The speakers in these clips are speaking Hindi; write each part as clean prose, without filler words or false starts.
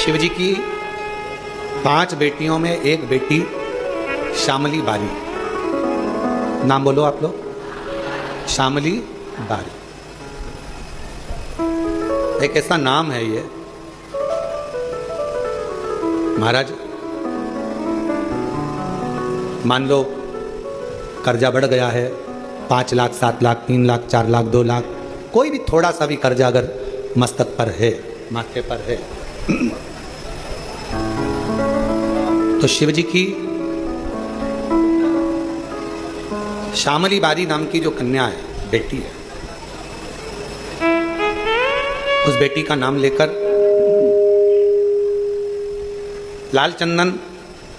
शिव जी की 5 बेटियों में एक बेटी श्यामली बारी। नाम बोलो आप लोग। श्यामली बारी एक ऐसा नाम है ये। महाराज मान लो कर्जा बढ़ गया है, 5 लाख, 7 लाख, 3 लाख, 4 लाख, 2 लाख, कोई भी थोड़ा सा भी कर्जा अगर मस्तक पर है, माथे पर है, तो शिव जी की श्यामली बारी नाम की जो कन्या है, बेटी है, उस बेटी का नाम लेकर लाल चंदन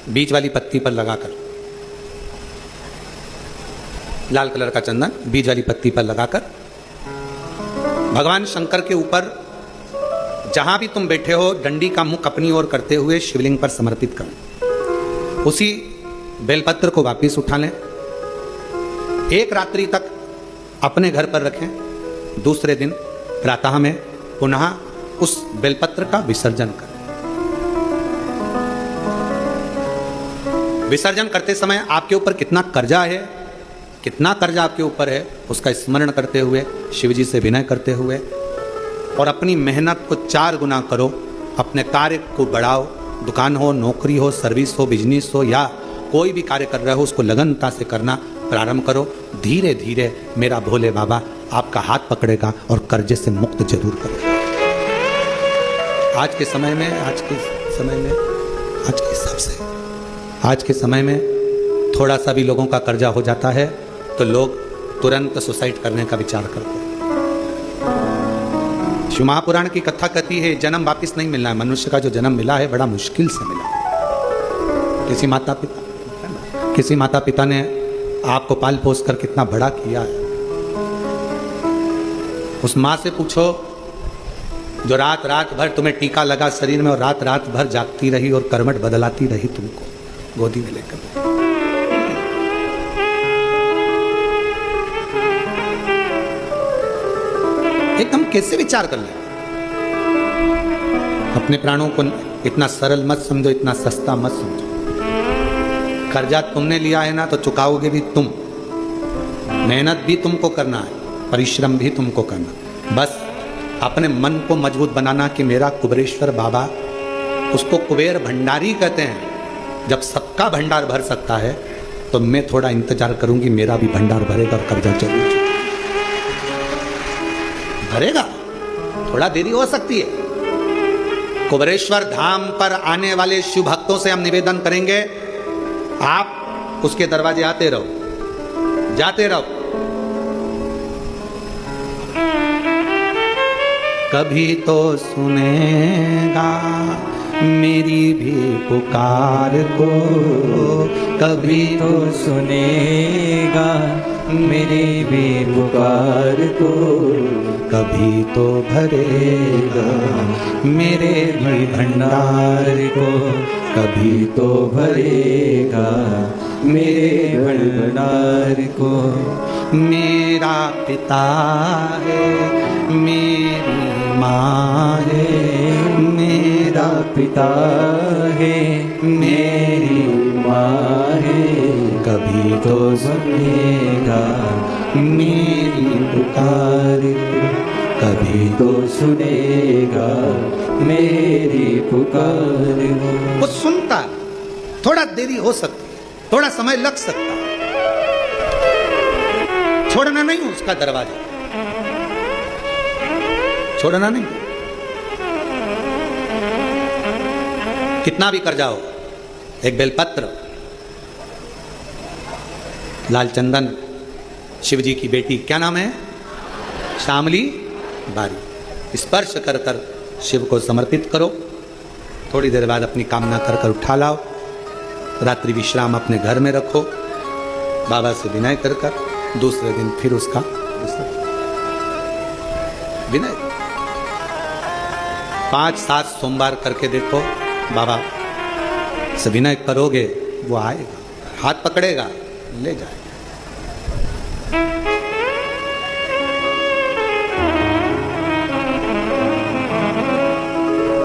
बीच वाली पत्ती पर लगाकर, लाल कलर का चंदन बीज वाली पत्ती पर लगाकर भगवान शंकर के ऊपर जहां भी तुम बैठे हो डंडी का मुख अपनी ओर करते हुए शिवलिंग पर समर्पित करो। उसी बेलपत्र को वापिस उठा लें, एक रात्रि तक अपने घर पर रखें, दूसरे दिन प्रातः में पुनः उस बेलपत्र का विसर्जन करें। विसर्जन करते समय आपके ऊपर कितना कर्जा है, कितना कर्जा आपके ऊपर है, उसका स्मरण करते हुए, शिव जी से विनय करते हुए, और अपनी मेहनत को 4 गुना करो। अपने कार्य को बढ़ाओ, दुकान हो, नौकरी हो, सर्विस हो, बिजनेस हो, या कोई भी कार्य कर रहे हो उसको लगनता से करना प्रारंभ करो। धीरे धीरे मेरा भोले बाबा आपका हाथ पकड़ेगा और कर्जे से मुक्त जरूर करेगा। आज के समय में, आज के हिसाब से, आज के समय में थोड़ा सा भी लोगों का कर्जा हो जाता है तो लोग तुरंत सुसाइड करने का विचार करते हैं। शिव महापुराण की कथा कहती है जन्म वापिस नहीं मिलना है। मनुष्य का जो जन्म मिला है बड़ा मुश्किल से मिला है। किसी माता पिता ने आपको पाल पोस कर कितना बड़ा किया है। उस माँ से पूछो जो रात रात भर तुम्हें टीका लगा शरीर में और रात रात भर जागती रही और करवट बदलाती रही तुमको गोदी में लेकर। एकदम कैसे विचार कर ले। अपने प्राणों को इतना सरल मत समझो, इतना सस्ता मत समझो। कर्जा तुमने लिया है ना तो चुकाओगे भी तुम, मेहनत भी तुमको करना है, परिश्रम भी तुमको करना। बस अपने मन को मजबूत बनाना कि मेरा कुबेरेश्वर बाबा, उसको कुबेर भंडारी कहते हैं। जब सबका भंडार भर सकता है तो मैं थोड़ा इंतजार करूंगी, मेरा भी भंडार भरेगा और कर्जा जरूर भरेगा। थोड़ा देरी हो सकती है। कुबेरेश्वर धाम पर आने वाले शिव भक्तों से हम निवेदन करेंगे, आप उसके दरवाजे आते रहो, जाते रहो। कभी तो सुनेगा मेरी भी पुकार को, कभी तो सुनेगा मेरी भी पुकार को, कभी तो भरेगा मेरे भी भंडार को, कभी तो भरेगा मेरे भंडार को। मेरा पिता है, मेरी माँ है, मेरा पिता है, मेरी माँ है, कभी तो सुनेगा मेरी पुकार को, कभी तो सुनेगा मेरी पुकार को। वो सुनता, थोड़ा देरी हो सकती है, थोड़ा समय लग सकता है, छोड़ना नहीं उसका दरवाजा, छोड़ना नहीं। कितना भी कर्जा हो, एक बेलपत्र, लाल चंदन, शिव जी की बेटी, क्या नाम है, श्यामली बारी, स्पर्श कर कर शिव को समर्पित करो। थोड़ी देर बाद अपनी कामना कर कर उठा लाओ। रात्रि विश्राम अपने घर में रखो, बाबा से विनय कर कर दूसरे दिन फिर उसका विनय। 5-7 सोमवार करके देखो, बाबा से विनय करोगे, वो आएगा, हाथ पकड़ेगा, ले जाएगा।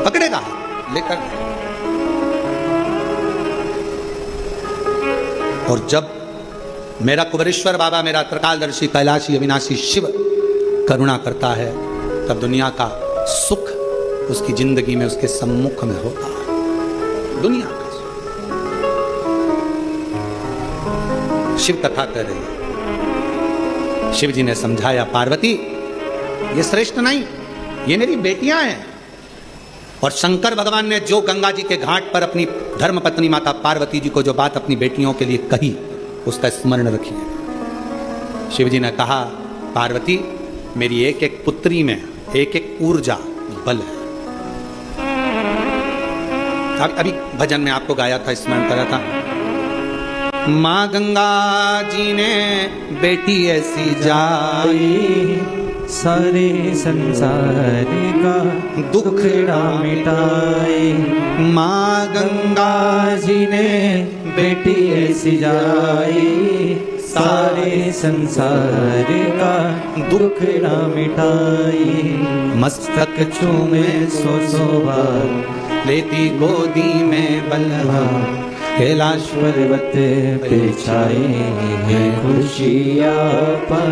पकड़ेगा, लेकर गए। और जब मेरा कुबेरेश्वर बाबा, मेरा त्रिकालदर्शी कैलाशी अविनाशी शिव करुणा करता है, तब दुनिया का सुख उसकी जिंदगी में, उसके सम्मुख में होता है। दुनिया का सुख। शिव कथा कह रही है। शिव जी ने समझाया, पार्वती ये श्रेष्ठ नहीं, ये मेरी बेटियां हैं। और शंकर भगवान ने जो गंगा जी के घाट पर अपनी धर्म पत्नी माता पार्वती जी को जो बात अपनी बेटियों के लिए कही, उसका स्मरण रखिए। शिव जी ने कहा, पार्वती मेरी एक एक पुत्री में एक एक ऊर्जा बल है। अभी भजन में आपको गाया था, स्मरण करा था। माँ गंगा जी ने बेटी ऐसी जाई, सारे संसार का दुखड़ा मिटाए। माँ गंगा जी ने बेटी ऐसी जाई, सारे संसार का दुखड़ा मिटाई। मस्तक चूमे सो बार लेती गोदी में बल्हा, कैलाश पर्वत पे छाए हैं खुशियाँ पर।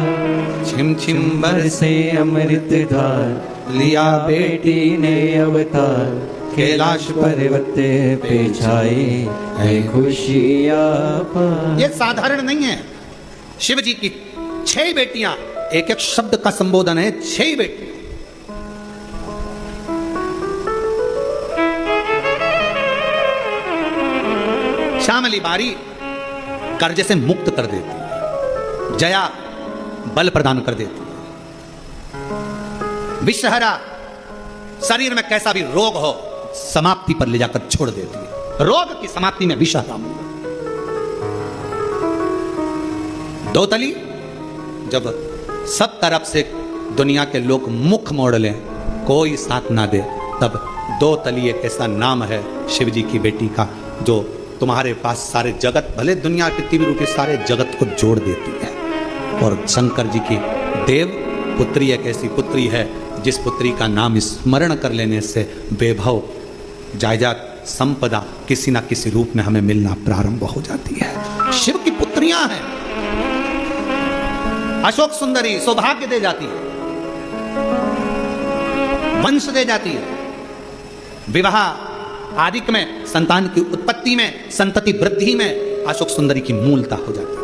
छिम छिम बरसे अमृत धार, लिया बेटी ने अवतार। कैलाश पर्वत पे छाए हैं खुशियाँ पर। ये साधारण नहीं है। शिव जी की 6 बेटियां, एक एक शब्द का संबोधन है, 6 बेटियां। श्यामली बारी कर्ज से मुक्त कर देती है, जया बल प्रदान कर देती है, विषहरा शरीर में कैसा भी रोग हो समाप्ति पर ले जाकर छोड़ देती है। रोग की समाप्ति में विषहरा। दोतली, जब सब तरफ से दुनिया के लोग मुख मोड़ लें, कोई साथ ना दे, तब दोतली एक ऐसा नाम है शिव जी की बेटी का, जो तुम्हारे पास सारे जगत, भले दुनिया पृथ्वी रूपी सारे जगत को जोड़ देती है। और शंकर जी की देव पुत्री एक ऐसी पुत्री है जिस पुत्री का नाम स्मरण कर लेने से वैभव, जायदाद, संपदा किसी ना किसी रूप में हमें मिलना प्रारंभ हो जाती है। शिव की पुत्रियां हैं। अशोक सुंदरी सौभाग्य दे जाती है, वंश दे जाती है, विवाह आदि में, संतान की उत्पत्ति में, संतति वृद्धि में अशोक सुंदरी की मूलता हो जाती है।